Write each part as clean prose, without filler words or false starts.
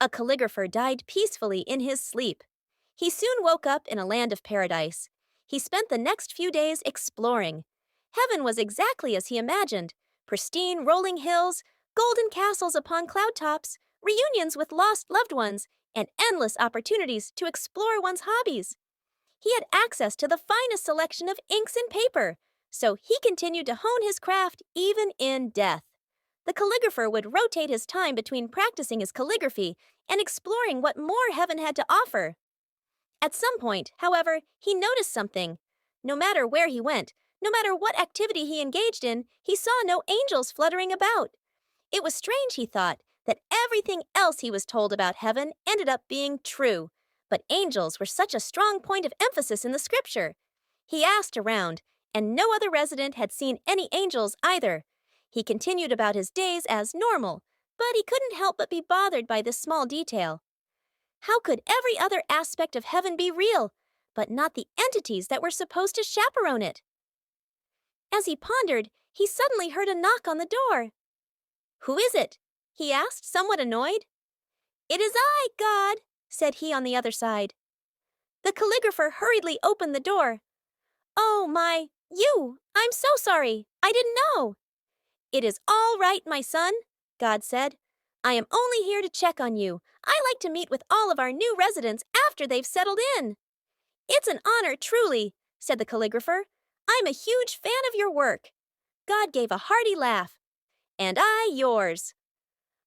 A calligrapher died peacefully in his sleep. He soon woke up in a land of paradise. He spent the next few days exploring. Heaven was exactly as he imagined: pristine rolling hills, golden castles upon cloud tops, reunions with lost loved ones, and endless opportunities to explore one's hobbies. He had access to the finest selection of inks and paper, so he continued to hone his craft even in death. The calligrapher would rotate his time between practicing his calligraphy and exploring what more heaven had to offer. At some point, however, he noticed something. No matter where he went, no matter what activity he engaged in, he saw no angels fluttering about. It was strange, he thought, that everything else he was told about heaven ended up being true. But angels were such a strong point of emphasis in the scripture. He asked around, and no other resident had seen any angels either. He continued about his days as normal, but he couldn't help but be bothered by this small detail. How could every other aspect of heaven be real, but not the entities that were supposed to chaperone it? As he pondered, he suddenly heard a knock on the door. "Who is it?" he asked, somewhat annoyed. "It is I, God," said he on the other side. The calligrapher hurriedly opened the door. "Oh, you! I'm so sorry. I didn't know." "It is all right, my son," God said. "I am only here to check on you. I like to meet with all of our new residents after they've settled in." "It's an honor, truly," said the calligrapher. "I'm a huge fan of your work." God gave a hearty laugh. "And I yours."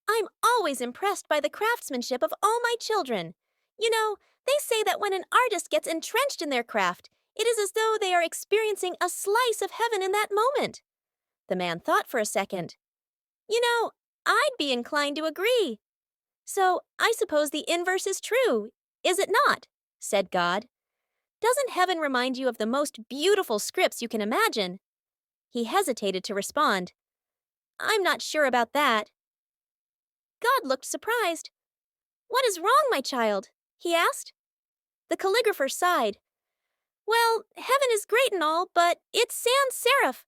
"I'm always impressed by the craftsmanship of all my children. You know, they say that when an artist gets entrenched in their craft, it is as though they are experiencing a slice of heaven in that moment." The man thought for a second. "You know, I'd be inclined to agree." "So I suppose the inverse is true, is it not?" said God. "Doesn't heaven remind you of the most beautiful scripts you can imagine?" He hesitated to respond. "I'm not sure about that." God looked surprised. "What is wrong, my child?" he asked. The calligrapher sighed. "Well, heaven is great and all, but it's sans serif.